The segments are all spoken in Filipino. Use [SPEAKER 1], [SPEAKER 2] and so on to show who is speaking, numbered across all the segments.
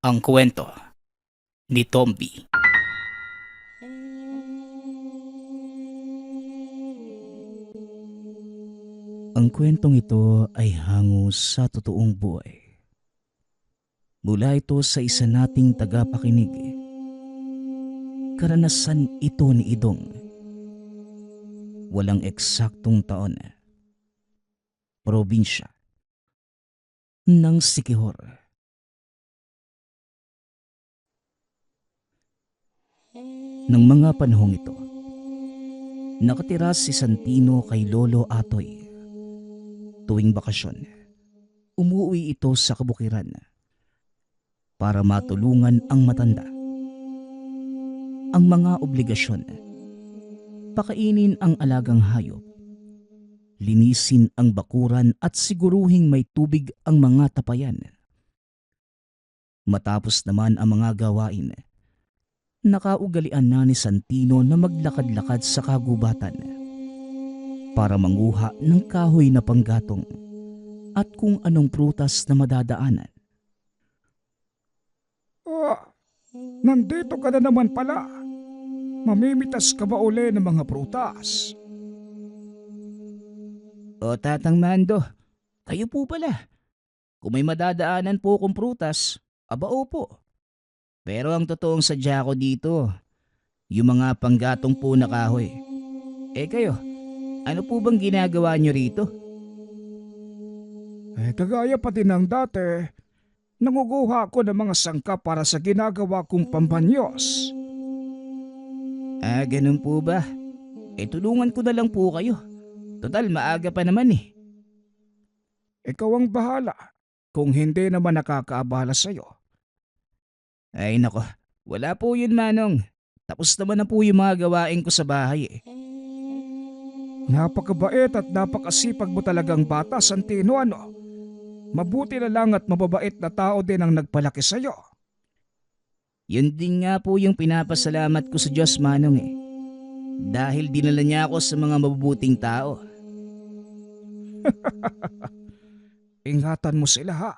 [SPEAKER 1] Ang kwento ni Tomby. Ang kwentong ito ay hango sa totoong buhay. Mula ito sa isa nating tagapakinig. Karanasan ito ni Idong. Walang eksaktong taon. Probinsya ng Siquijor. Nang mga panahong ito, nakatira si Santino kay Lolo Atoy. Tuwing bakasyon, umuwi ito sa kabukiran para matulungan ang matanda. Ang mga obligasyon: pakainin ang alagang hayop, linisin ang bakuran at siguruhing may tubig ang mga tapayan. Matapos naman ang mga gawain, nakaugalian na ni Santino na maglakad-lakad sa kagubatan para manguha ng kahoy na panggatong at kung anong prutas na madadaanan.
[SPEAKER 2] Nandito ka na naman pala. Mamimitas ka ba uli ng mga prutas?
[SPEAKER 1] O Tatang Mando, kayo po pala. Kung may madadaanan po kong prutas, aba opo. Pero ang totoong sadya ko dito, yung mga panggatong po na kahoy. Kayo, ano po bang ginagawa nyo rito?
[SPEAKER 2] Kagaya pa din ng dati, nanguguha ako ng mga sangkap para sa ginagawa kong pampanyos.
[SPEAKER 1] Ganun po ba? Tulungan ko na lang po kayo. Total, maaga pa naman eh.
[SPEAKER 2] Ikaw ang bahala kung hindi naman nakakaabala sa'yo.
[SPEAKER 1] Ay nako, wala po yun Manong. Tapos naman na po yung mga gawain ko sa bahay eh.
[SPEAKER 2] Napakabait at napakasipag mo talagang bata, Santino, ano? Mabuti na lang at mababait na tao din ang nagpalaki sa'yo.
[SPEAKER 1] Yun din nga po yung pinapasalamat ko sa Diyos Manong eh. Dahil dinala niya ako sa mga mabubuting tao.
[SPEAKER 2] Ingatan mo sila, ha?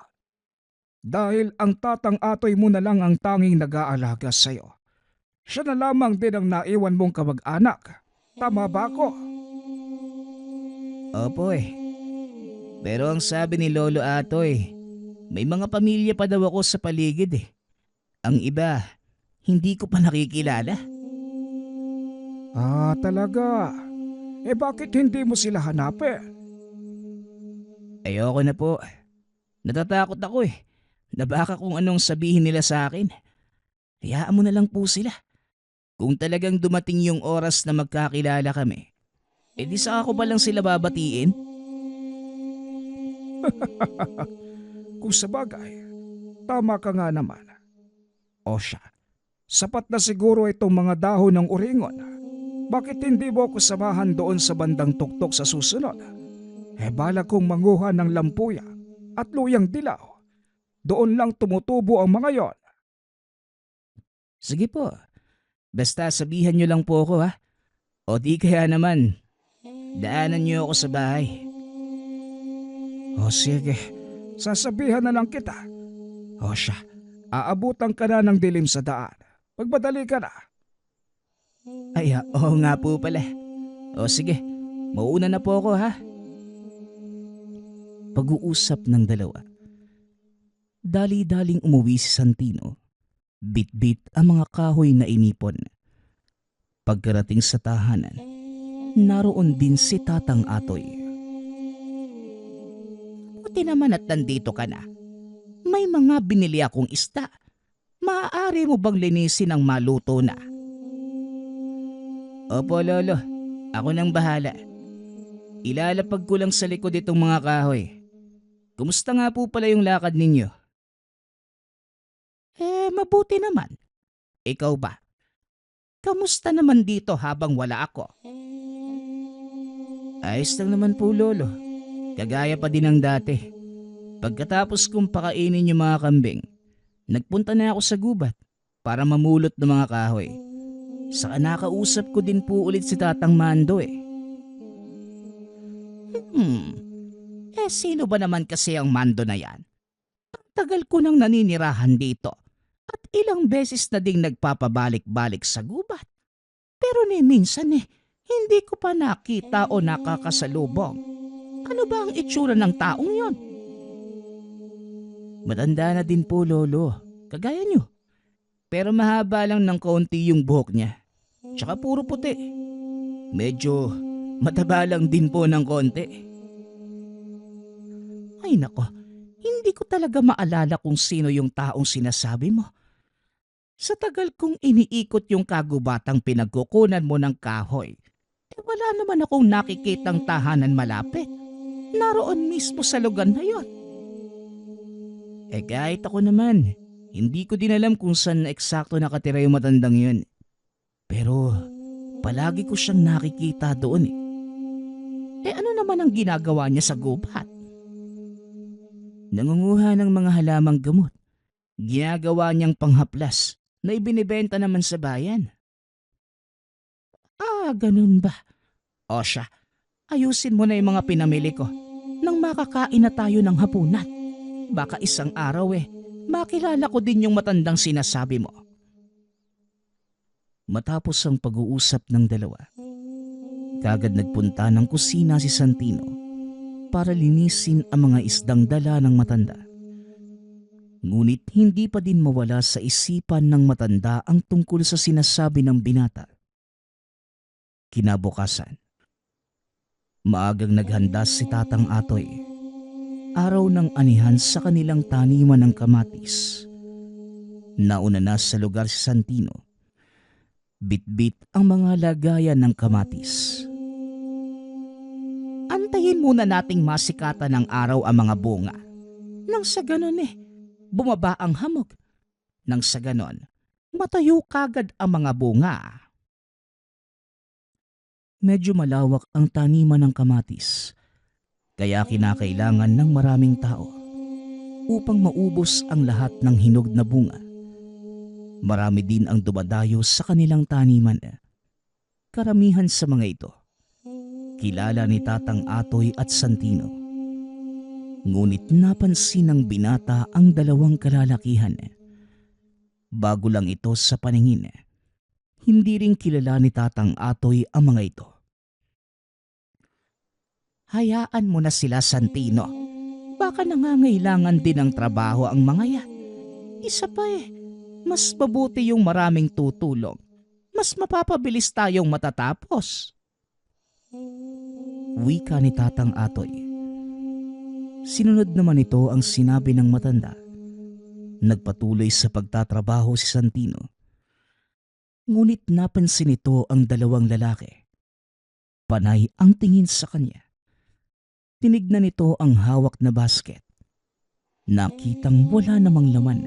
[SPEAKER 2] Dahil ang tatang Atoy mo na lang ang tanging nag-aalaga sa'yo. Siya na lamang din ang naiwan mong kamag-anak. Tama ba ako?
[SPEAKER 1] Opo eh. Pero ang sabi ni Lolo Atoy, may mga pamilya pa daw ako sa paligid eh. Ang iba, hindi ko pa nakikilala.
[SPEAKER 2] Talaga? Bakit hindi mo sila hanapin?
[SPEAKER 1] Ayoko na po. Natatakot ako eh. Na baka kung anong sabihin nila sa akin. Hayaan mo na lang po sila. Kung talagang dumating yung oras na magkakilala kami, di saka ko pa lang sila babatiin.
[SPEAKER 2] Kung sabagay, tama ka nga naman. O siya, sapat na siguro itong mga dahon ng uringon. Bakit hindi mo ako samahan doon sa bandang tuktok sa susunod? Bala kong manguha ng lampuya at luyang dilaw. Doon lang tumutubo ang mga yon.
[SPEAKER 1] Sige po. Basta sabihan nyo lang po ako ha. O di kaya naman, daanan nyo ako sa bahay.
[SPEAKER 2] O sige, sasabihan na lang kita. O siya, aabutan ka na ng dilim sa daan. Magmadali ka na.
[SPEAKER 1] Oo nga po pala. O sige, mauna na po ako ha. Pag-uusap ng dalawa. Dali-daling umuwi si Santino. Bit-bit ang mga kahoy na inipon. Pagkarating sa tahanan, naroon din si Tatang Atoy. Buti naman at nandito ka na. May mga binili akong isda. Maaari mo bang linisin ang maluto na? Opo Lolo, ako nang bahala. Ilalapag ko lang sa likod itong mga kahoy. Kumusta nga po pala yung lakad ninyo? Mabuti naman. Ikaw ba? Kamusta naman dito habang wala ako? Ayos lang naman po Lolo. Kagaya pa din ng dati. Pagkatapos kong pakainin yung mga kambing, nagpunta na ako sa gubat para mamulot ng mga kahoy. Saka nakausap ko din po ulit si Tatang Mando eh. Sino ba naman kasi ang Mando na yan? Tagal ko nang naninirahan dito. At ilang beses na ding nagpapabalik-balik sa gubat. Pero ni minsan hindi ko pa nakita o nakakasalubong. Ano ba ang itsura ng taong yon? Matanda na din po, Lolo. Kagaya nyo. Pero mahaba lang ng kaunti yung buhok niya. Tsaka puro puti. Medyo mataba lang din po ng konti. Ay nako, hindi ko talaga maalala kung sino yung taong sinasabi mo. Sa tagal kong iniikot yung kagubatang pinagkukunan mo ng kahoy, wala naman akong nakikitang tahanan malapit. Naroon mismo sa lugar na yon. Kahit ako naman, hindi ko din alam kung saan eksakto nakatira yung matandang yun. Pero palagi ko siyang nakikita doon. Ano naman ang ginagawa niya sa gubat? Nangunguha ng mga halamang gamot. Ginagawa niyang panghaplas na ibinibenta naman sa bayan. Ganun ba? O siya, ayusin mo na yung mga pinamili ko nang makakain na tayo ng hapunan. Baka isang araw makilala ko din yung matandang sinasabi mo. Matapos ang pag-uusap ng dalawa, kagad nagpunta ng kusina si Santino para linisin ang mga isdang dala ng matanda. Ngunit hindi pa din mawala sa isipan ng matanda ang tungkol sa sinasabi ng binata. Kinabukasan, maagang naghanda si Tatang Atoy. Araw ng anihan sa kanilang taniman ng kamatis. Nauna na sa lugar si Santino. Bitbit ang mga lagayan ng kamatis. Antayin muna nating masikatan ng araw ang mga bunga. Nang sa ganon bumaba ang hamog. Nang sa ganon, matayo kagad ang mga bunga. Medyo malawak ang taniman ng kamatis, kaya kinakailangan ng maraming tao upang maubos ang lahat ng hinog na bunga. Marami din ang dumadayo sa kanilang taniman. Karamihan sa mga ito, kilala ni Tatang Atoy at Santino. Ngunit napansin ng binata ang dalawang kalalakihan. Bago lang ito sa paningin, hindi rin kilala ni Tatang Atoy ang mga ito. Hayaan mo na sila, Santino. Baka nangangailangan din ng trabaho ang mga yan. Isa pa mas mabuti yung maraming tutulong. Mas mapapabilis tayong matatapos. Wika ni Tatang Atoy. Sinunod naman ito ang sinabi ng matanda. Nagpatuloy sa pagtatrabaho si Santino. Ngunit napansin ito ang dalawang lalaki. Panay ang tingin sa kanya. Tinignan nito ang hawak na basket. Nakitang wala namang laman.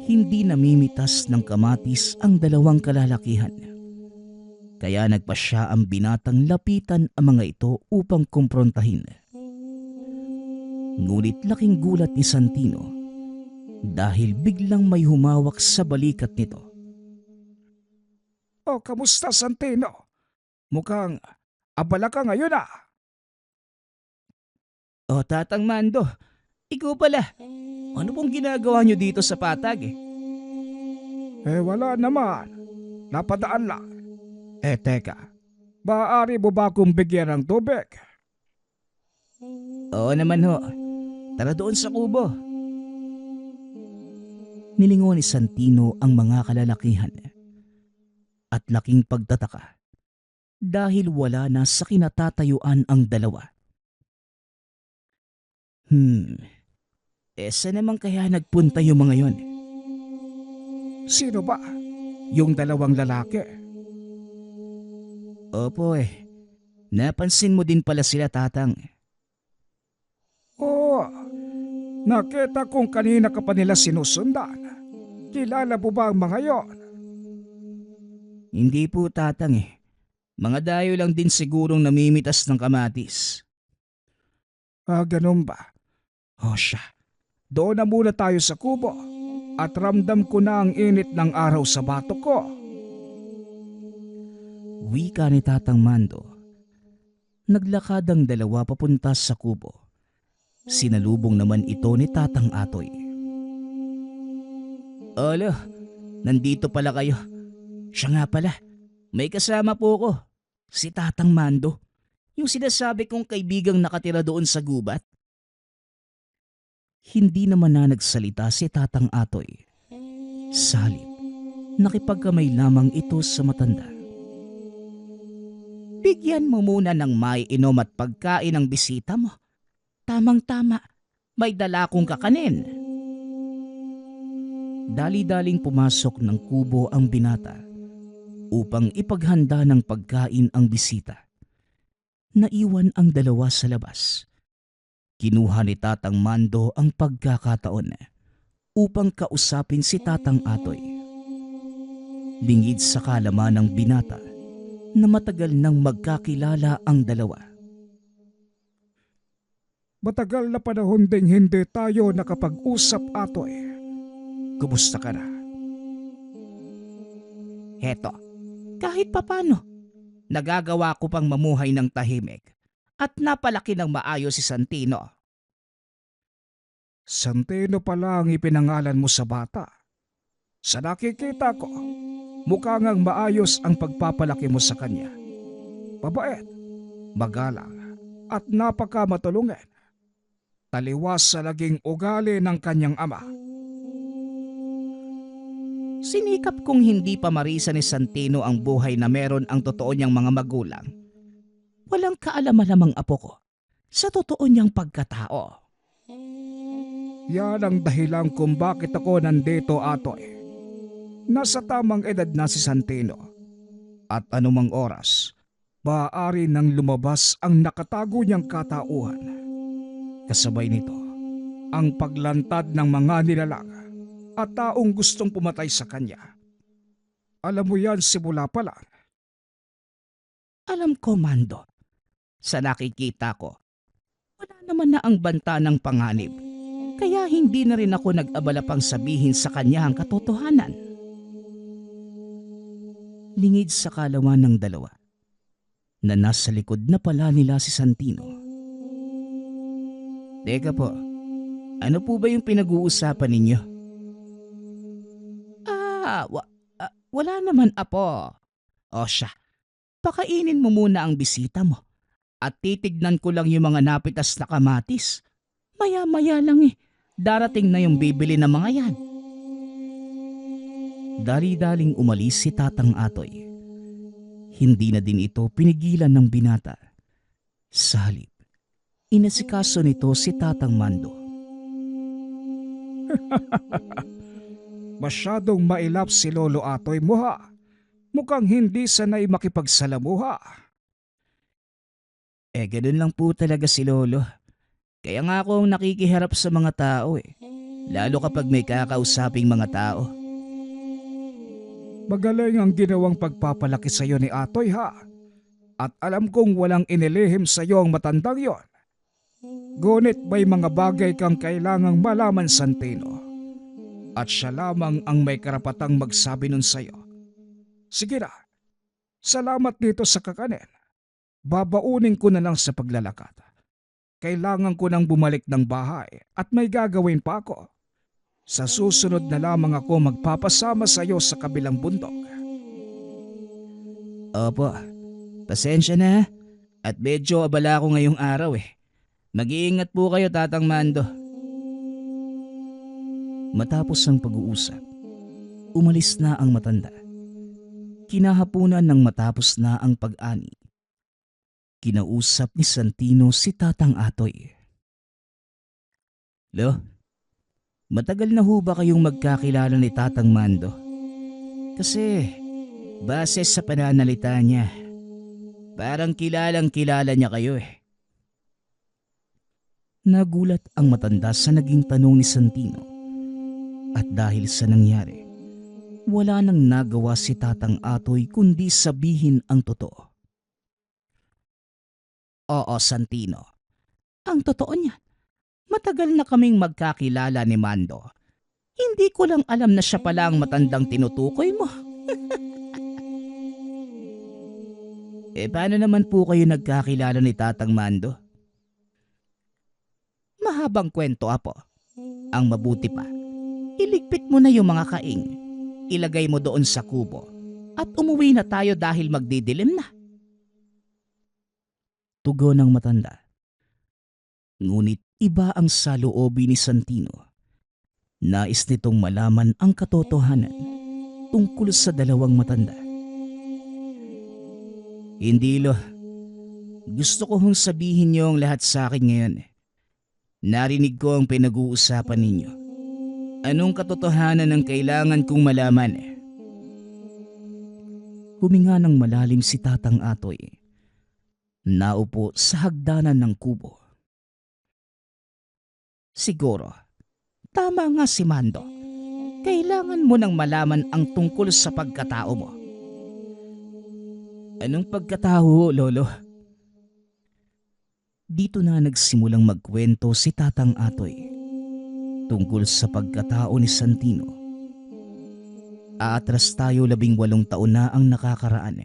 [SPEAKER 1] Hindi namimitas ng kamatis ang dalawang kalalakihan. Kaya nagpasya ang binatang lapitan ang mga ito upang kumprontahin. Ngunit laking gulat ni Santino dahil biglang may humawak sa balikat nito.
[SPEAKER 2] Kamusta, Santino? Mukhang abala ka ngayon
[SPEAKER 1] Tatang Mando, ikaw pala. Ano pong ginagawa niyo dito sa patag?
[SPEAKER 2] Wala naman. Napadaan lang. Teka. Maaari mo ba akong bigyan ng tubig?
[SPEAKER 1] Oo naman ho. Tara doon sa kubo. Nilingon ni Santino ang mga kalalakihan. At laking pagtataka dahil wala na sa kinatatayuan ang dalawa. Saan naman kaya nagpunta yung mga yon?
[SPEAKER 2] Sino ba? Yung dalawang lalaki?
[SPEAKER 1] Opo napansin mo din pala sila, Tatang.
[SPEAKER 2] Nakita kong kanina ka pa nila sinusundan. Kilala mo ba ang mga yon?
[SPEAKER 1] Hindi po, Tatang Mga dayo lang din sigurong namimitas ng kamatis.
[SPEAKER 2] Ganun ba? Siya. Doon na muna tayo sa kubo at ramdam ko na ang init ng araw sa batok ko.
[SPEAKER 1] Wika ni Tatang Mando. Naglakad ang dalawa papunta sa kubo. Sinalubong naman ito ni Tatang Atoy. Olo, nandito pala kayo. Siya nga pala, may kasama po ko. Si Tatang Mando. Yung sinasabi kong kaibigang nakatira doon sa gubat. Hindi naman na nagsalita si Tatang Atoy. Salip, nakipagkamay lamang ito sa matanda. Bigyan mo muna ng maiinom at pagkain ang bisita mo. Tamang-tama, may dala kong kakanin. Dali-daling pumasok ng kubo ang binata upang ipaghanda ng pagkain ang bisita. Naiwan ang dalawa sa labas. Kinuha ni Tatang Mando ang pagkakataon upang kausapin si Tatang Atoy. Lingid sa kalaman ng binata na matagal nang magkakilala ang dalawa.
[SPEAKER 2] Matagal na panahon ding hindi tayo nakapag-usap, Atoy. Kumusta ka na?
[SPEAKER 1] Heto, kahit papano, nagagawa ko pang mamuhay ng tahimik at napalaki ng maayos si Santino.
[SPEAKER 2] Santino pala ang ipinangalan mo sa bata. Sa nakikita ko, mukha ngang maayos ang pagpapalaki mo sa kanya. Mabait, magalang, at napakamatulungin. Taliwas sa naging ugali ng kanyang ama.
[SPEAKER 1] Sinikap kong hindi pa marisa ni Santino ang buhay na meron ang totoo niyang mga magulang. Walang kaalam-alamang apo ko sa totoo niyang pagkatao.
[SPEAKER 2] Yan ang dahilan kung bakit ako nandito, Atoy. Nasa tamang edad na si Santino. At anumang oras, maaari nang lumabas ang nakatago niyang katauhan. Kasabay nito, ang paglantad ng mga nilalang at taong gustong pumatay sa kanya. Alam mo yan simula pa lang.
[SPEAKER 1] Alam ko, Mando. Sa nakikita ko, wala naman na ang banta ng panganib. Kaya hindi na rin ako nag-abala pang sabihin sa kanya ang katotohanan. Lingid sa kalawan ng dalawa na nasa likod na pala nila si Santino. Teka po, ano po ba yung pinag-uusapan ninyo? Wala naman, apo. O siya, pakainin mo muna ang bisita mo at titignan ko lang yung mga napitas na kamatis. Maya-maya lang darating na yung bibili ng mga yan. Dali-daling umalis si Tatang Atoy. Hindi na din ito pinigilan ng binata. Sa halip, inasikaso nito si Tatang Mando.
[SPEAKER 2] Masyadong mailap si Lolo Atoy mo, ha. Mukhang hindi sanay makipagsalamuha.
[SPEAKER 1] Ganun lang po talaga si Lolo. Kaya nga ako ang nakikiharap sa mga tao lalo kapag may kakausaping mga tao.
[SPEAKER 2] Magaling ang ginawang pagpapalaki sa iyo ni Atoy, ha. At alam kong walang inilihim sa iyo ang matandang yon. Ngunit may mga bagay kang kailangang malaman, Santino. At siya lamang ang may karapatang magsabi nun sa iyo. Sige na, salamat dito sa kakanin. Babaunin ko na lang sa paglalakad. Kailangan ko nang bumalik ng bahay at may gagawin pa ako. Sa susunod na lamang ako magpapasama sa iyo sa kabilang bundok.
[SPEAKER 1] Opo, pasensya na at medyo abala ako ngayong araw Mag-iingat po kayo, Tatang Mando. Matapos ang pag-uusap, umalis na ang matanda. Kinahapunan ng matapos na ang pag-ani. Kinausap ni Santino si Tatang Atoy. Lo, matagal na ho ba kayong magkakilala ni Tatang Mando? Kasi, base sa pananalita niya, parang kilalang kilala niya kayo Nagulat ang matanda sa naging tanong ni Santino. At dahil sa nangyari, wala nang nagawa si Tatang Atoy kundi sabihin ang totoo. Oo, Santino. Ang totoo niyan, matagal na kaming magkakilala ni Mando. Hindi ko lang alam na siya pala ang matandang tinutukoy mo. Paano naman po kayo nagkakilala ni Tatang Mando? Mahabang kwento, apo. Ang mabuti pa, Iligpit mo na yung mga kaing. Ilagay mo doon sa kubo. At umuwi na tayo dahil magdidilim na. Tugon ng matanda. Ngunit iba ang saloobin ni Santino. Nais nitong malaman ang katotohanan tungkol sa dalawang matanda. Hindi lo. Gusto ko hong sabihin niyo ang lahat sa akin ngayon. Narinig ko ang pinag-uusapan ninyo. Anong katotohanan ang kailangan kong malaman? Huminga ng malalim si Tatang Atoy. Naupo sa hagdanan ng kubo. Siguro, tama nga si Mando. Kailangan mo nang malaman ang tungkol sa pagkatao mo. Anong pagkatao, Lolo? Dito na nagsimulang magkwento si Tatang Atoy tungkol sa pagkatao ni Santino. Aatras tayo 18 taon na ang nakakaraan.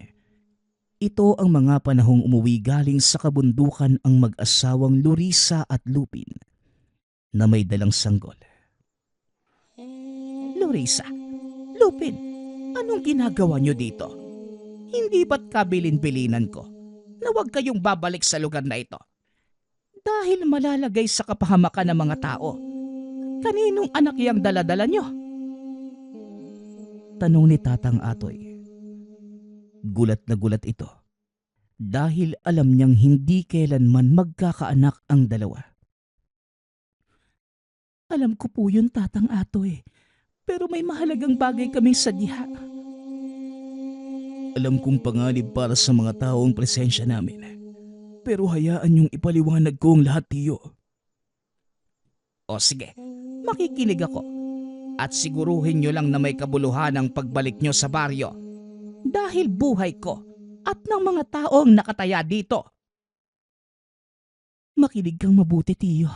[SPEAKER 1] Ito ang mga panahong umuwi galing sa kabundukan ang mag-asawang Lorisa at Lupin na may dalang sanggol. Lorisa, Lupin, anong ginagawa niyo dito? Hindi ba't kabilin-bilinan ko na huwag kayong babalik sa lugar na ito? Dahil malalagay sa kapahamakan ng mga tao. Kaninong anak yang daladala niyo? Tanong ni Tatang Atoy. Gulat na gulat ito dahil alam niyang hindi kailanman magkakaanak ang dalawa. Alam ko po yun, Tatang Atoy, pero may mahalagang bagay kaming sadya. Alam kong panganib para sa mga taong presensya namin, pero hayaan niyong ipaliwanag ko ang lahat, tiyo. O sige, makikinig ako at siguruhin niyo lang na may kabuluhan ang pagbalik niyo sa baryo dahil buhay ko at ng mga taong nakataya dito. Makinig kang mabuti, tiyo.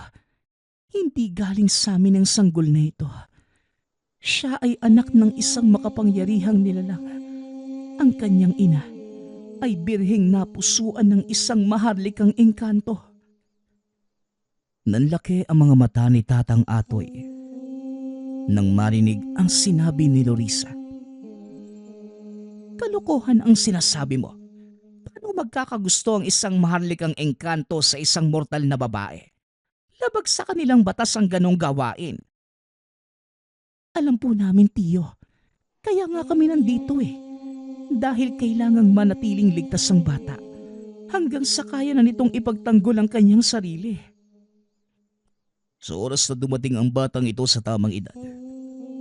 [SPEAKER 1] Hindi galing sa amin ang sanggol na ito. Siya ay anak ng isang makapangyarihang nilalang. Ang kanyang ina ay birheng napusuan ng isang maharlikang engkanto. Nanlaki ang mga mata ni Tatang Atoy nang marinig ang sinabi ni Lorisa. Kalokohan ang sinasabi mo. Paano magkakagusto ang isang maharlikang engkanto sa isang mortal na babae? Labag sa kanilang batas ang ganong gawain. Alam po namin, tiyo. Kaya nga kami nandito dahil kailangang manatiling ligtas ang bata hanggang sa kaya na nitong ipagtanggol ang kanyang sarili. Sa oras na dumating ang batang ito sa tamang edad,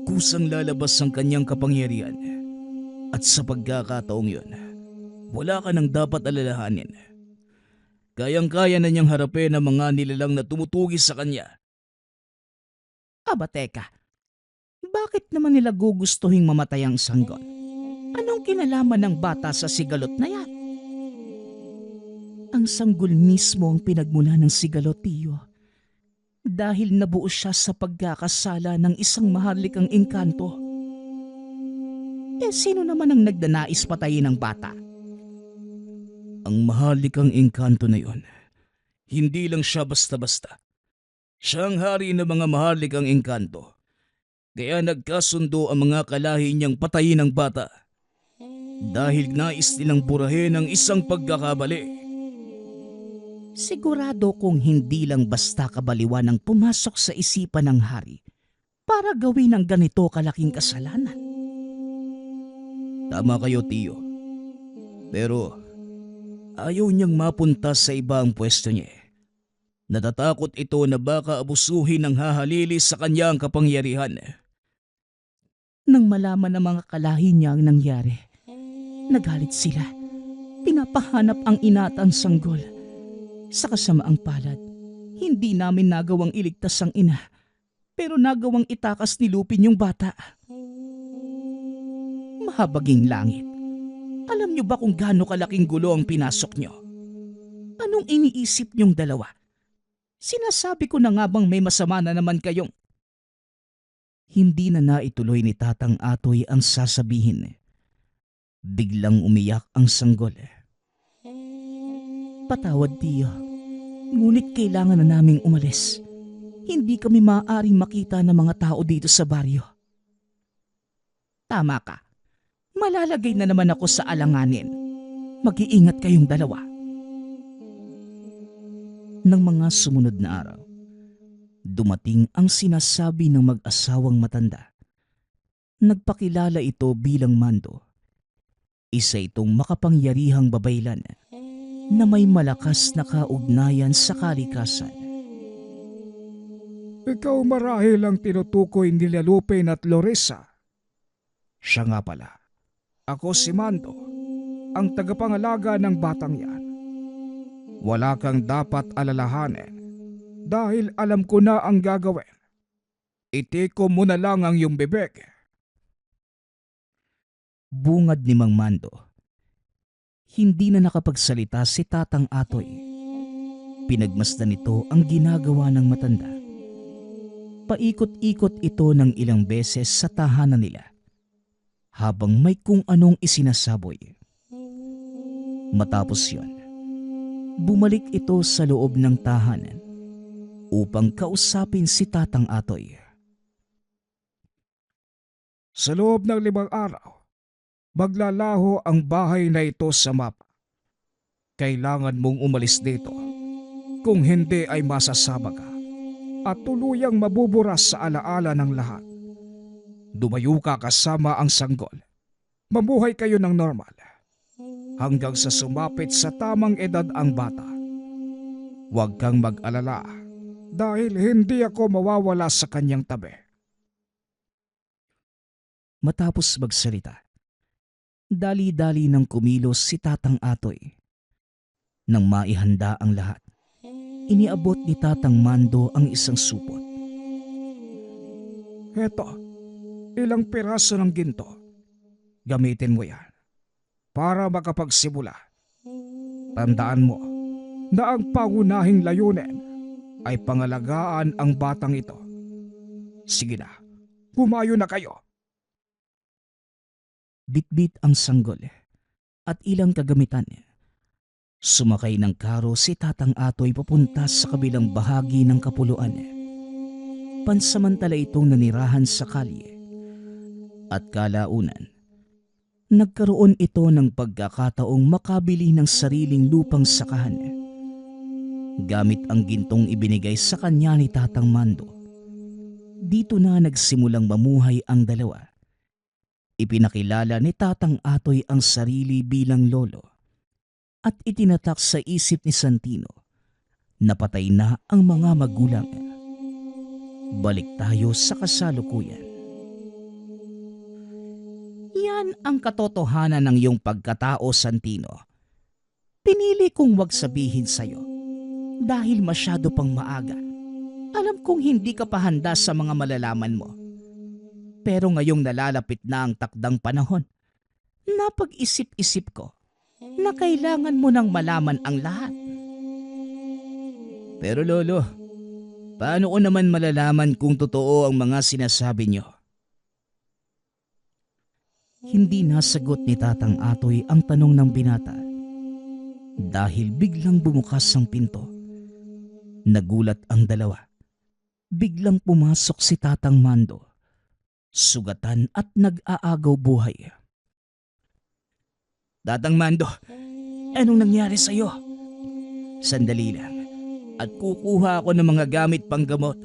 [SPEAKER 1] kusang lalabas ang kanyang kapangyarihan. At sa pagkakataong yun, wala ka nang dapat alalahanin. Kayang-kaya na niyang harapin ang mga nilalang na tumutugis sa kanya. Aba teka, bakit naman nila gugustuhin mamatay ang sanggol? Anong kinalaman ng bata sa sigalot na yan? Ang sanggol mismo ang pinagmula ng sigalot, tiyo. Dahil nabuo siya sa pagkakasala ng isang maharlikang engkanto. Sino naman ang nagdanais patayin ng bata? Ang maharlikang engkanto na yon, hindi lang siya basta-basta. Siya ang hari ng mga maharlikang engkanto. Kaya nagkasundo ang mga kalahi niyang patayin ang bata. Dahil nais nilang burahin ang isang pagkakabali. Sigurado kong hindi lang basta kabaliwan ang pumasok sa isipan ng hari para gawin ang ganito kalaking kasalanan. Tama kayo, tiyo. Pero ayaw niyang mapunta sa iba ang pwesto niya. Natatakot ito na baka abusuhin ng hahalili sa kanya ang kapangyarihan. Nang malaman ng mga kalahi niya ang nangyari, nagalit sila. Pinapahanap ang ina at ang sanggol. Sa kasamaang palad, hindi namin nagawang iligtas ang ina, pero nagawang itakas ni Lupin yung bata. Mahabaging langit. Alam niyo ba kung gaano kalaking gulo ang pinasok niyo? Anong iniisip niyong dalawa? Sinasabi ko na nga bang may masama na naman kayong... Hindi na naituloy ni Tatang Atoy ang sasabihin. Biglang umiyak ang sanggol. Patawad, tiyo. Ngunit kailangan na naming umalis. hindi kami maaaring makita ng mga tao dito sa baryo. Tama ka. Malalagay na naman ako sa alanganin. Mag-iingat kayong dalawa. Nang mga sumunod na araw, dumating ang sinasabi ng mag-asawang matanda. Nagpakilala ito bilang Mando. Isa itong makapangyarihang babaylan na may malakas na kaugnayan sa kalikasan.
[SPEAKER 2] Ikaw marahil ang tinutukoy nila Lupin at Loresa. Siya nga pala. Ako si Mando, ang tagapangalaga ng batang yan. Wala kang dapat alalahanin dahil alam ko na ang gagawin. Itiko mo na lang ang iyong bibig.
[SPEAKER 1] Bungad ni Mang Mando. Hindi na nakapagsalita si Tatang Atoy. Pinagmasdan nito ang ginagawa ng matanda. Paikot-ikot ito ng ilang beses sa tahanan nila habang may kung anong isinasaboy. Matapos yon, bumalik ito sa loob ng tahanan upang kausapin si Tatang Atoy.
[SPEAKER 2] Sa loob ng 5 araw, maglalaho ang bahay na ito sa mapa. Kailangan mong umalis dito. Kung hindi ay masasama ka at tuluyang mabuburas sa alaala ng lahat. Dumayo ka kasama ang sanggol. Mabuhay kayo ng normal hanggang sa sumapit sa tamang edad ang bata. Huwag kang mag-alala dahil hindi ako mawawala sa kanyang tabi.
[SPEAKER 1] Matapos magsalita, dali-dali nang kumilos si Tatang Atoy. Nang maihanda ang lahat, iniabot ni Tatang Mando ang isang supot.
[SPEAKER 2] Heto, ilang piraso ng ginto. Gamitin mo yan para makapagsimula. Tandaan mo na ang pangunahing layunin ay pangalagaan ang batang ito. Sige na, humayo na kayo.
[SPEAKER 1] Bitbit ang sanggol at ilang kagamitan. Sumakay ng karo si Tatang Atoy papunta sa kabilang bahagi ng kapuluan. Pansamantala itong nanirahan sa kalye. At kalaunan, nagkaroon ito ng pagkakataong makabili ng sariling lupang sakahan. Gamit ang gintong ibinigay sa kanya ni Tatang Mando. Dito na nagsimulang mamuhay ang dalawa. Ipinakilala ni Tatang Atoy ang sarili bilang lolo at itinatak sa isip ni Santino na patay na ang mga magulang. Balik tayo sa kasalukuyan. Yan ang katotohanan ng iyong pagkatao, Santino. Pinili kong wag sabihin sa'yo dahil masyado pang maaga. Alam kong hindi ka pa handa sa mga malalaman mo. Pero ngayong nalalapit na ang takdang panahon, napag-isip-isip ko na kailangan mo nang malaman ang lahat. Pero lolo, paano ko naman malalaman kung totoo ang mga sinasabi niyo? Hindi nasagot ni Tatang Atoy ang tanong ng binata dahil biglang bumukas ang pinto. Nagulat ang dalawa. Biglang pumasok si Tatang Mando. Sugatan at nag-aagaw buhay. Tatang Mando, anong nangyari sa'yo? Sandali lang at kukuha ako ng mga gamit panggamot.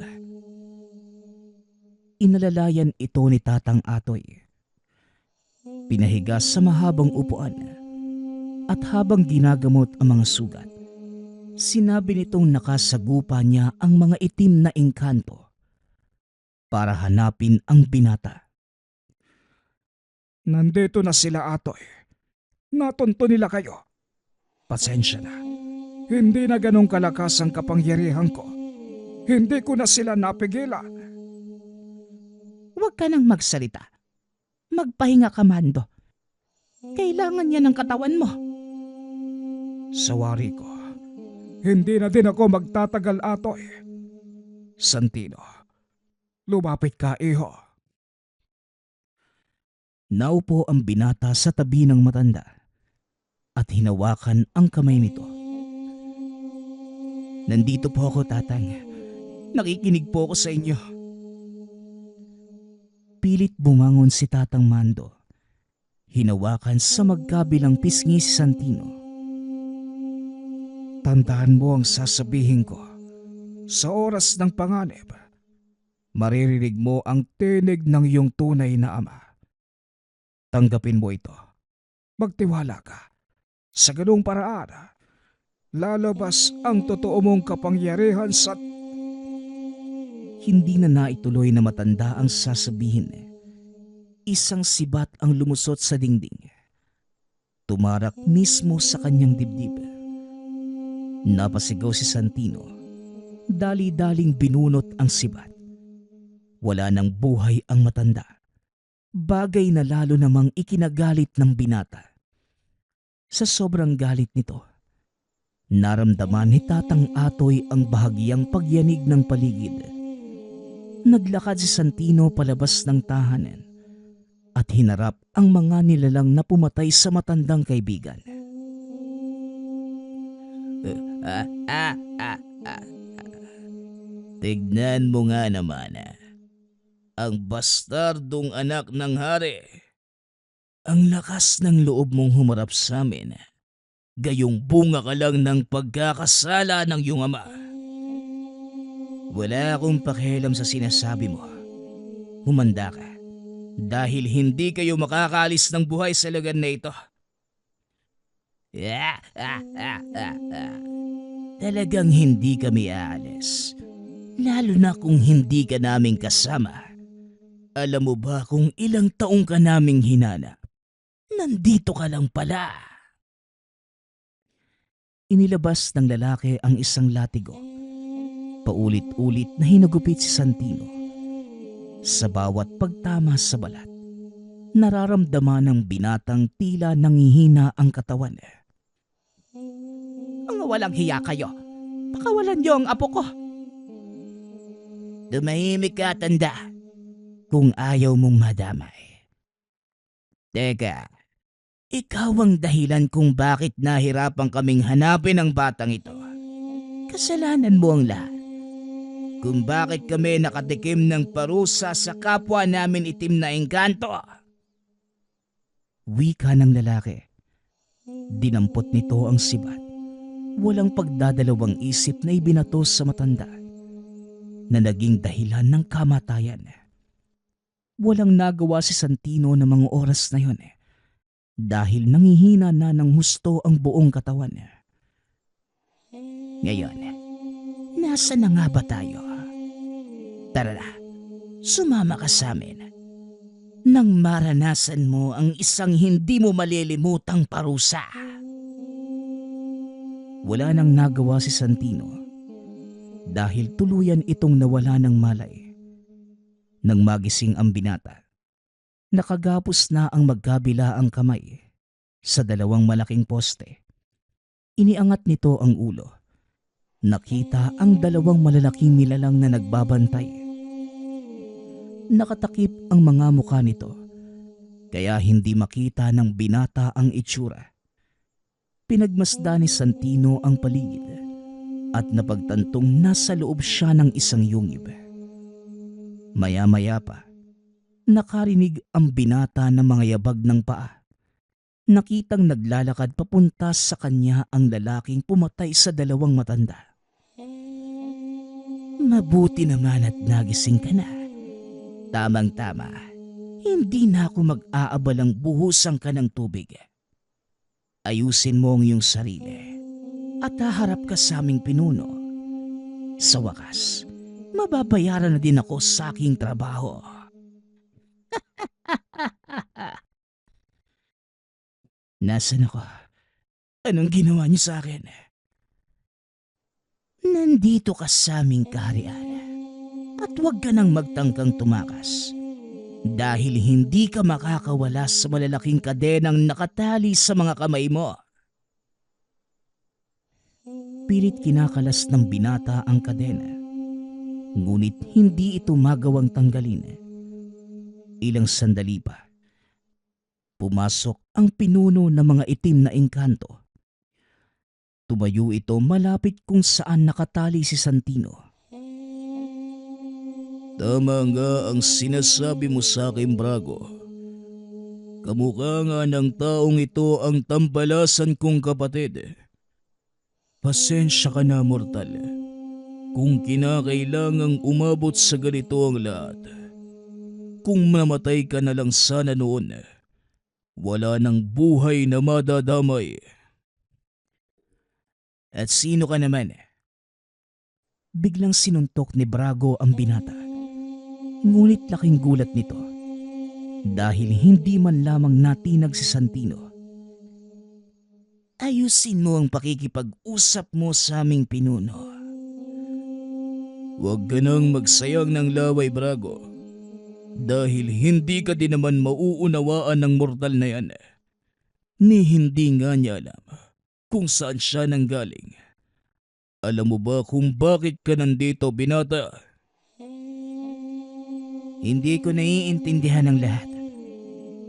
[SPEAKER 1] Inalalayan ito ni Tatang Atoy. Pinahiga sa mahabang upuan at habang ginagamot ang mga sugat, sinabi nitong nakasagupa niya ang mga itim na engkanto para hanapin ang binata.
[SPEAKER 2] Nandito na sila, Atoy. Natunto nila kayo. Pasensya na. Hindi na ganong kalakas ang kapangyarihan ko. Hindi ko na sila napigilan.
[SPEAKER 1] Huwag ka nang magsalita. Magpahinga ka, Mando. Kailangan niya ng katawan mo.
[SPEAKER 2] Sawari ko. Hindi na din ako magtatagal, Atoy. Santino, lumapit ka, iho.
[SPEAKER 1] Naupo ang binata sa tabi ng matanda at hinawakan ang kamay nito. Nandito po ako, Tatang. Nakikinig po ako sa inyo. Pilit bumangon si Tatang Mando. Hinawakan sa magkabilang pisngi si Santino.
[SPEAKER 2] Tandaan mo ang sasabihin ko. Sa oras ng panganib, maririnig mo ang tinig ng iyong tunay na ama. Tanggapin mo ito. Magtiwala ka. Sa ganung paraan, lalabas ang totoo mong kapangyarihan sa...
[SPEAKER 1] Hindi na naituloy na matanda ang sasabihin. Isang sibat ang lumusot sa dingding. Tumarak mismo sa kanyang dibdib. Napasigaw si Santino. Dali-daling binunot ang sibat. Wala nang buhay ang matanda. Bagay na lalo namang ikinagalit ng binata. Sa sobrang galit nito, naramdaman ni Tatang Atoy ang bahagyang pagyanig ng paligid. Naglakad si Santino palabas ng tahanan at hinarap ang mga nilalang na pumatay sa matandang kaibigan. Tignan mo nga naman, ang bastardong anak ng hari. Ang lakas ng loob mong humarap sa amin. Gayong bunga ka lang ng pagkakasala ng iyong ama. Wala akong pakialam sa sinasabi mo. Humanda ka. Dahil hindi kayo makakaalis ng buhay sa lugar na ito. Talagang hindi kami aalis. Lalo na kung hindi ka naming kasama. Alam mo ba kung ilang taong ka naming hinanap? Nandito ka lang pala. Inilabas ng lalaki ang isang latigo. Paulit-ulit na hinagupit si Santino. Sa bawat pagtama sa balat, nararamdaman ng binatang tila nangihina ang katawan. Mga walang hiya kayo. Pakawalan niyo ang apo ko. Tumahimik ka, tanda. Kung ayaw mong madamay. Teka, ikaw ang dahilan kung bakit nahirapan kaming hanapin ang batang ito. Kasalanan mo ang lahat. Kung bakit kami nakatikim ng parusa sa kapwa namin itim na engkanto. Wika ng lalaki. Dinampot nito ang sibat. Walang pagdadalawang isip na ibinato sa matanda na naging dahilan ng kamatayan. Walang nagawa si Santino ng mga oras na yun dahil nangihina na ng husto ang buong katawan. Ngayon, nasa na nga ba tayo? Tara na, sumama ka sa amin. Nang maranasan mo ang isang hindi mo malilimutang parusa. Wala nang nagawa si Santino dahil tuluyan itong nawala ng malay. Nang magising ang binata, nakagapos na ang magkabila ang kamay sa dalawang malaking poste. Iniangat nito ang ulo. Nakita ang dalawang malalaking nilalang na nagbabantay. Nakatakip ang mga mukha nito, kaya hindi makita ng binata ang itsura. Pinagmasdan ni Santino ang paligid at napagtantong nasa loob siya ng isang yungib. Maya-maya pa, nakarinig ang binata ng mga yabag ng paa. Nakitang naglalakad papunta sa kanya ang lalaking pumatay sa dalawang matanda. Mabuti naman at nagising ka na. Tamang-tama, hindi na ako mag-aabalang buhusan ka ng tubig. Ayusin mo ang iyong sarili at haharap ka sa aming pinuno. Sa wakas, mababayaran na din ako sa aking trabaho. Nasaan ako? Anong ginawa niyo sa akin? Nandito ka sa aming kaharian. At huwag ka nang magtangkang tumakas. Dahil hindi ka makakawala sa malalaking kadenang nakatali sa mga kamay mo. Pilit kinakalas ng binata ang kadena. Ngunit hindi ito magawang tanggalin. Ilang sandali pa. Pumasok ang pinuno ng mga itim na engkanto. Tumayo ito malapit kung saan nakatali si Santino. Tama nga ang sinasabi mo sa akin, Brago. Kamukha nga ng taong ito ang tampalasan kong kapatid. Pasensya ka na, mortal. Kung kinakailangang umabot sa ganito ang lahat, kung mamatay ka na lang sana noon, wala nang buhay na madadamay. At sino ka naman? Biglang sinuntok ni Brago ang binata. Ngunit laking gulat nito dahil hindi man lamang natinag si Santino. Ayusin mo ang pakikipag-usap mo sa aming pinuno. Huwag ka nang magsayang ng laway, Brago. Dahil hindi ka din naman mauunawaan ng mortal na yan. Ni hindi nga niya alam kung saan siya nanggaling. Alam mo ba kung bakit ka nandito, binata? Hindi ko naiintindihan ang lahat.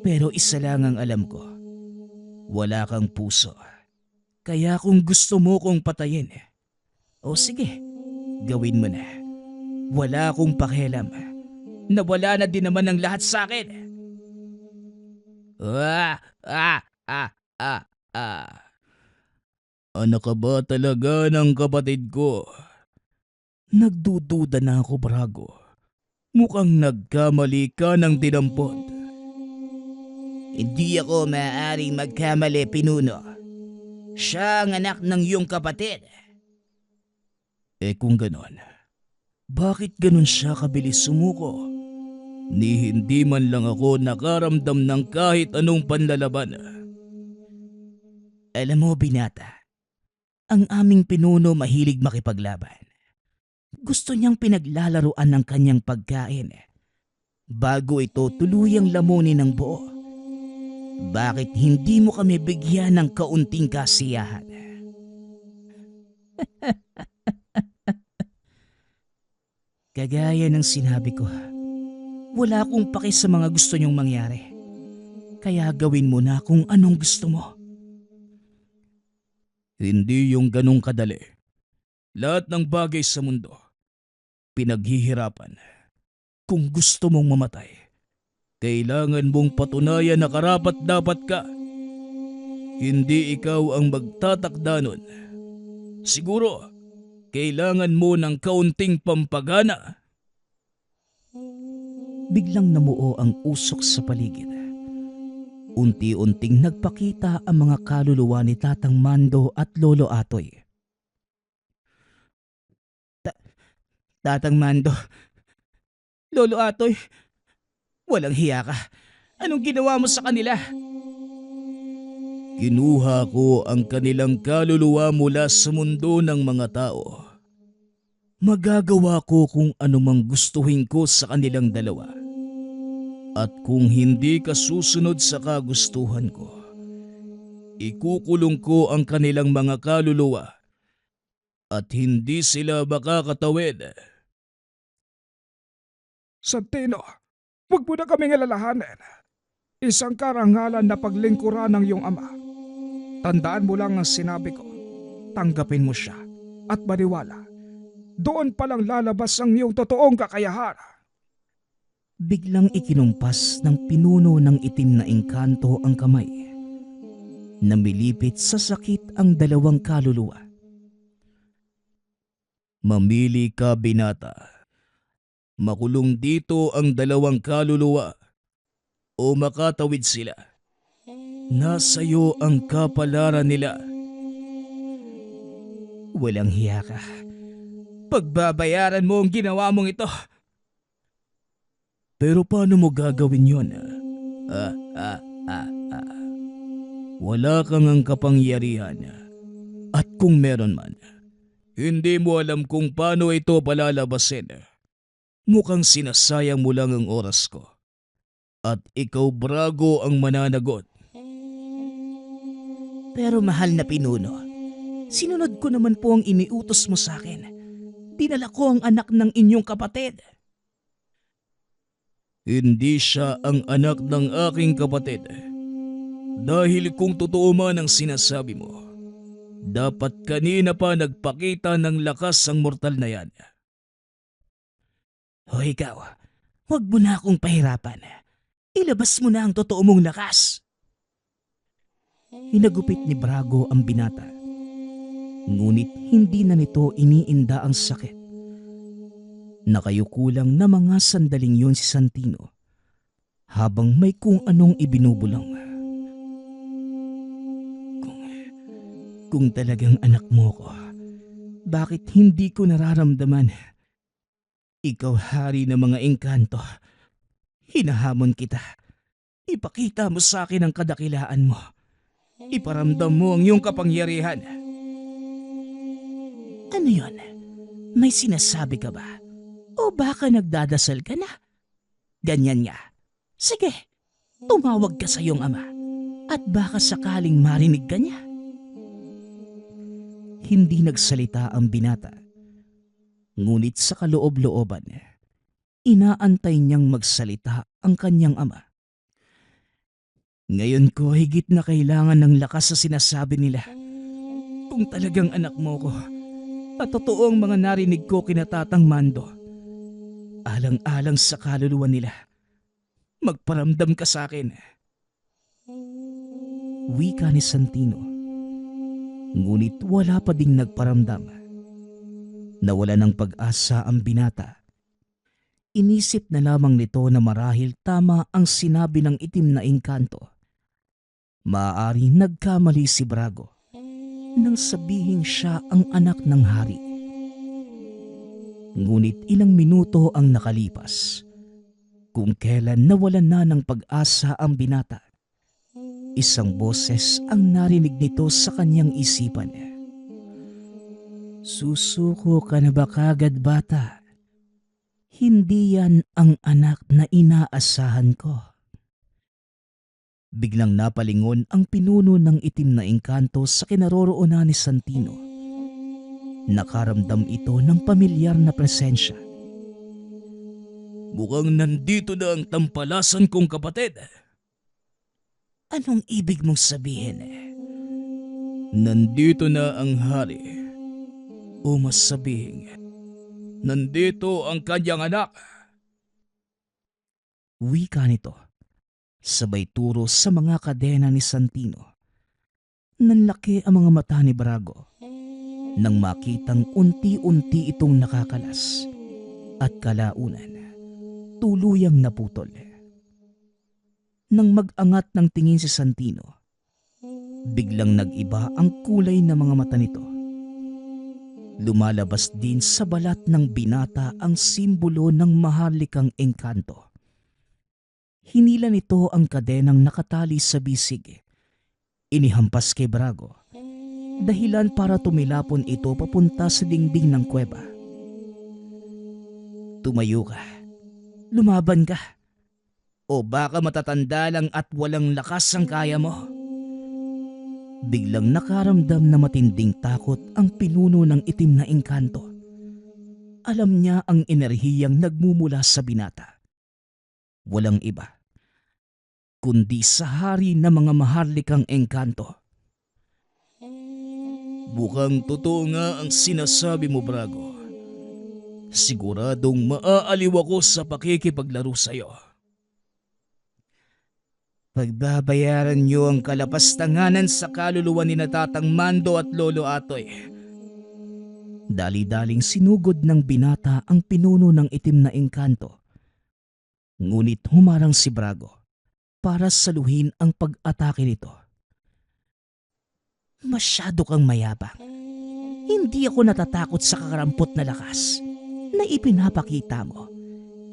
[SPEAKER 1] Pero isa lang ang alam ko. Wala kang puso. Kaya kung gusto mo kong patayin, o sige, gawin mo na. Wala akong pakialam. Nawala na din naman ang lahat sa akin. Ah, ah, ah, ah, ah. Anak ka ba talaga ng kapatid ko? Nagdududa na ako, Brago. Mukhang nagkamali ka ng dinampot. Hindi ako maaaring magkamali, pinuno. Siya ang anak ng iyong kapatid. Kung ganon, bakit ganon siya kabilis sumuko? Ni hindi man lang ako nakaramdam ng kahit anong panlalaban. Alam mo, binata, ang aming pinuno mahilig makipaglaban. Gusto niyang pinaglalaruan ng kanyang pagkain bago ito tuluyang lamunin ng buo. Bakit hindi mo kami bigyan ng kaunting kasiyahan? Kagaya ng sinabi ko, wala akong paki sa mga gusto niyong mangyari. Kaya gawin mo na kung anong gusto mo. Hindi yung ganong kadali. Lahat ng bagay sa mundo, pinaghihirapan. Kung gusto mong mamatay, kailangan mong patunayan na karapat-dapat ka. Hindi ikaw ang magtatakda nun. Siguro, kailangan mo ng kaunting pampagana. Biglang namuo ang usok sa paligid. Unti-unting nagpakita ang mga kaluluwa ni Tatang Mando at Lolo Atoy. Tatang Mando, Lolo Atoy, walang hiya ka. Anong ginawa mo sa kanila? Kinuha ko ang kanilang kaluluwa mula sa mundo ng mga tao. Magagawa ko kung anumang gustuhin ko sa kanilang dalawa. At kung hindi ka susunod sa kagustuhan ko, ikukulong ko ang kanilang mga kaluluwa at hindi sila makakatawid.
[SPEAKER 2] Santino, huwag mo na kaming alalahanin. Isang karangalan na paglingkuran ng iyong ama. Tandaan mo lang ang sinabi ko. Tanggapin mo siya at maniwala. Doon palang lalabas ang iyong totoong kakayahan.
[SPEAKER 1] Biglang ikinumpas ng pinuno ng itim na engkanto ang kamay. Namilipit sa sakit ang dalawang kaluluwa. Mamili ka, binata. Makulong dito ang dalawang kaluluwa o makatawid sila. Nasa iyo ang kapalaran nila. Walang hiya ka. Pagbabayaran mo ang ginawa mong ito. Pero paano mo gagawin yon? Wala kang ang kapangyarihan. At kung meron man, hindi mo alam kung paano ito palalabasin. Mukhang sinasayang mo lang ang oras ko. At ikaw, Brago, ang mananagot. Pero mahal na pinuno, sinunod ko naman po ang iniutos mo sa akin. Dinala ko ang anak ng inyong kapatid. Hindi siya ang anak ng aking kapatid. Dahil kung totoo man ang sinasabi mo, dapat kanina pa nagpakita ng lakas ang mortal na yan. O ikaw, huwag mo na akong pahirapan. Ilabas mo na ang totoo mong lakas. Hinagupit ni Brago ang binata. Ngunit hindi na nito iniinda ang sakit. Nakayuko lang na mga sandaling yun si Santino habang may kung anong ibinubulong. Kung talagang anak mo ko, bakit hindi ko nararamdaman? Ikaw hari ng mga engkanto. Hinahamon kita. Ipakita mo sa akin ang kadakilaan mo. Iparamdam mo ang iyong kapangyarihan. Ano yon? May sinasabi ka ba? O baka nagdadasal ka na? Ganyan nga. Sige, tumawag ka sa iyong ama at baka sakaling marinig ka niya. Hindi nagsalita ang binata. Ngunit sa kaloob-looban, inaantay niyang magsalita ang kanyang ama. Ngayon ko higit na kailangan ng lakas sa sinasabi nila. Kung talagang anak mo ko, at totoo ang mga narinig ko kinatatang Mando, alang-alang sa kaluluwa nila, magparamdam ka sa akin. Wika ni Santino. Ngunit wala pa ding nagparamdam. Nawala ng pag-asa ang binata. Inisip na lamang nito na marahil tama ang sinabi ng itim na engkanto. Maaari nagkamali si Brago nang sabihing siya ang anak ng hari. Ngunit ilang minuto ang nakalipas kung kailan nawalan na ng pag-asa ang binata. Isang boses ang narinig nito sa kanyang isipan. Susuko ka na ba kagad, bata? Hindi yan ang anak na inaasahan ko. Biglang napalingon ang pinuno ng itim na engkanto sa kinaroroonan ni Santino. Nakaramdam ito ng pamilyar na presensya. Mukhang nandito na ang tampalasan kong kapatid. Anong ibig mong sabihin? Nandito na ang hari. O mas sabihin, nandito ang kanyang anak. Wika nito, sabay turo sa mga kadena ni Santino. Nanlaki ang mga mata ni Brago nang makitang unti-unti itong nakakalas at kalaunan tuluyang naputol. Nang mag-angat ng tingin si Santino, biglang nag-iba ang kulay ng mga mata nito. Lumalabas din sa balat ng binata ang simbolo ng maharlikang engkanto. Hinila nito ang kadenang nakatali sa bisig. Inihampas kay Brago, dahilan para tumilapon ito papunta sa dingding ng kuweba. Tumayo ka. Lumaban ka. O baka matatanda lang at walang lakas ang kaya mo. Biglang nakaramdam na matinding takot ang pinuno ng itim na engkanto. Alam niya ang enerhiyang nagmumula sa binata. Walang iba, kundi sa hari ng mga maharlikang engkanto. Mukhang totoo nga ang sinasabi mo, Brago. Siguradong maaaliw ako sa pakikipaglaro sa'yo. Pagbabayaran niyo ang kalapastanganan sa kaluluwa ni Natatang Mando at Lolo Atoy. Dali-daling sinugod ng binata ang pinuno ng itim na engkanto. Ngunit humarang si Brago para saluhin ang pag-atake nito. Masyado kang mayabang. Hindi ako natatakot sa kakarampot na lakas na ipinapakita mo.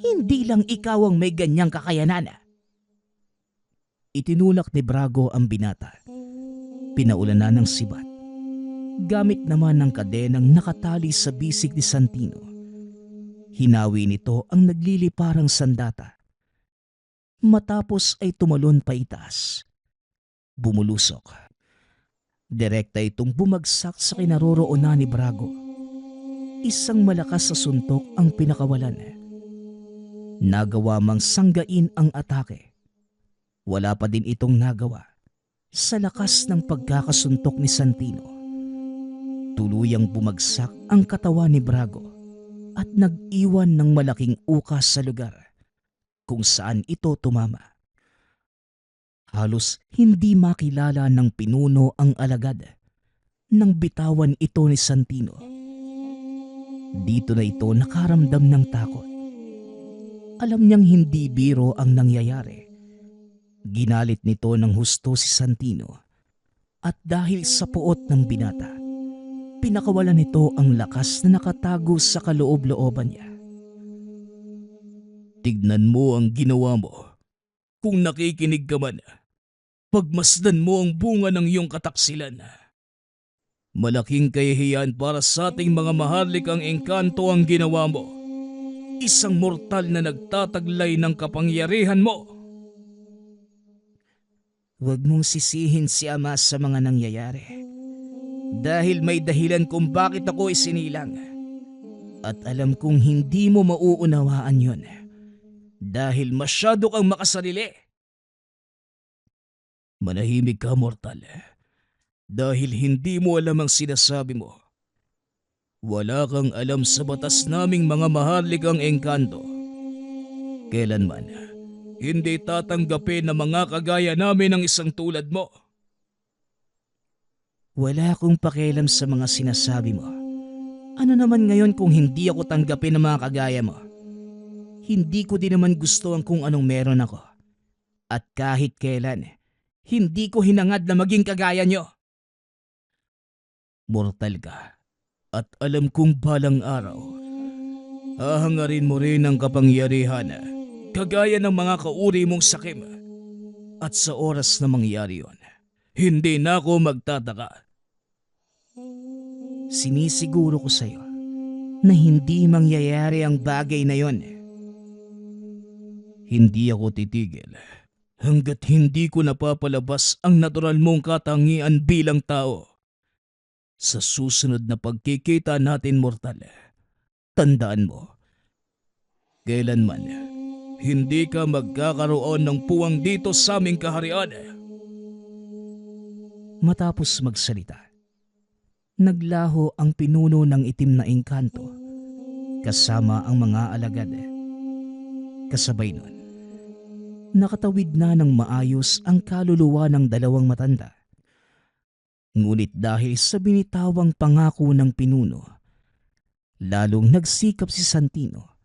[SPEAKER 1] Hindi lang ikaw ang may ganyang kakayanan. Itinulak ni Brago ang binata. Pinaulanan ng sibat. Gamit naman ng kadenang nakatali sa bisig ni Santino. Hinawi nito ang nagliliparang sandata. Matapos ay tumalon pa itaas. Bumulusok. Direkta itong bumagsak sa kinaroroonan ni Brago. Isang malakas sa suntok ang pinakawalan. Nagawa mang sanggain ang atake. Wala pa din itong nagawa sa lakas ng pagkakasuntok ni Santino. Tuluyang bumagsak ang katawan ni Brago. at nag-iwan ng malaking ukas sa lugar kung saan ito tumama. Halos hindi makilala ng pinuno ang alagad nang bitawan ito ni Santino. Dito na ito nakaramdam ng takot. Alam niyang hindi biro ang nangyayari. Ginalit nito ng husto si Santino at dahil sa puot ng binata, pinakawalan nito ang lakas na nakatago sa kaloob-looban niya. Tignan mo ang ginawa mo. Kung nakikinig ka man, pagmasdan mo ang bunga ng iyong kataksilan. Malaking kahihiyan para sa ating mga maharlikang engkanto ang ginawa mo. Isang mortal na nagtataglay ng kapangyarihan mo. Huwag mong sisihin si Ama sa mga nangyayari. Dahil may dahilan kung bakit ako isinilang. At alam kong hindi mo mauunawaan yon. Dahil masyado kang makasarili. Manahimik ka, mortal. Dahil hindi mo alam ang sinasabi mo. Wala kang alam sa batas naming mga maharlikang engkanto. Kailanman, hindi tatanggapin na mga kagaya namin ang isang tulad mo. Wala akong pakialam sa mga sinasabi mo. Ano naman ngayon kung hindi ako tanggapin ng mga kagaya mo? Hindi ko din naman gusto ang kung anong meron ako. At kahit kailan, hindi ko hinangad na maging kagaya nyo. Mortal ka. At alam kong balang araw, hahangarin mo rin ang kapangyarihan kagaya ng mga kauri mong sakim. At sa oras na mangyari yon, hindi na ako magtataka. Sinisiguro ko sa'yo na hindi mangyayari ang bagay na yon. Hindi ako titigil hanggat hindi ko napapalabas ang natural mong katangian bilang tao. Sa susunod na pagkikita natin, mortal, tandaan mo, kailanman hindi ka magkakaroon ng puwang dito sa aming kaharian. Matapos magsalita, naglaho ang pinuno ng itim na engkanto kasama ang mga alagad. Kasabay nun, nakatawid na ng maayos ang kaluluwa ng dalawang matanda. Ngunit dahil sa binitawang pangako ng pinuno, lalong nagsikap si Santino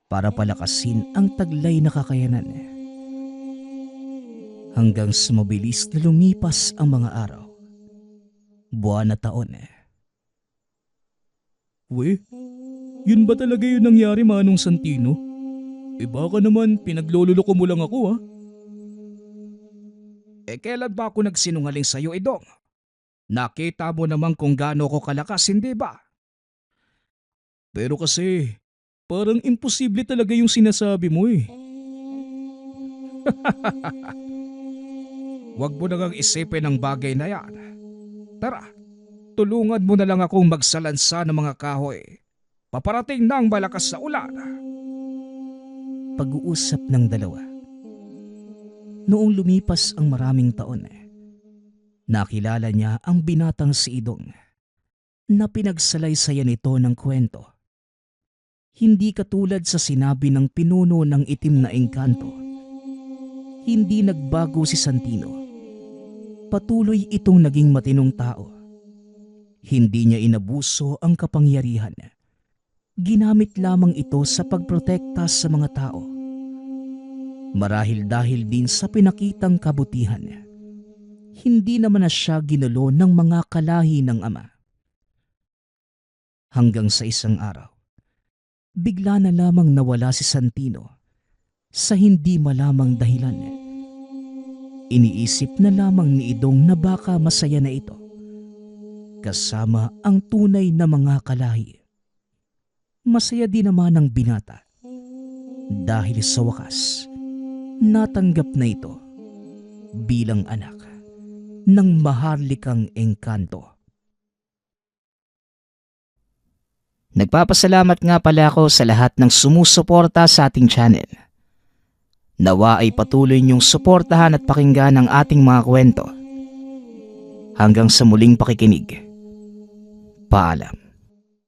[SPEAKER 1] para palakasin ang taglay na kakayanan. Hanggang sa mabilis na lumipas ang mga araw, buwan na taon. Yun ba talaga yung nangyari, Manong Santino? Baka naman pinaglololoko mo lang ako, ha?
[SPEAKER 2] Kailan ba ako nagsinungaling sa'yo, Idong? Nakita mo naman kung gaano ko kalakas, hindi ba?
[SPEAKER 1] Pero kasi, parang imposible talaga yung sinasabi mo eh.
[SPEAKER 2] Huwag mo nang isipin ang bagay na yan. Tara, tulungan mo na lang akong magsalansa ng mga kahoy. Paparating na ang malakas na ulan.
[SPEAKER 1] Pag-uusap ng dalawa. Noong lumipas ang maraming taon, nakilala niya ang binatang si Idong na pinagsalaysayan ito ng kwento. Hindi katulad sa sinabi ng pinuno ng itim na engkanto. Hindi nagbago si Santino. Patuloy itong naging matinong tao. Hindi niya inabuso ang kapangyarihan. Ginamit lamang ito sa pagprotekta sa mga tao. Marahil dahil din sa pinakitang kabutihan, hindi naman na siya ginulo ng mga kalahi ng ama. Hanggang sa isang araw, bigla na lamang nawala si Santino sa hindi malamang dahilan. Iniisip na lamang ni Idong na baka masaya na ito, kasama ang tunay na mga kalahi. Masaya din naman ang binata dahil sa wakas, natanggap na ito bilang anak ng maharlikang engkanto. Nagpapasalamat nga pala ako sa lahat ng sumusuporta sa ating channel. Nawa ay patuloy niyong suportahan at pakinggan ang ating mga kwento. Hanggang sa muling pakikinig. Paalam.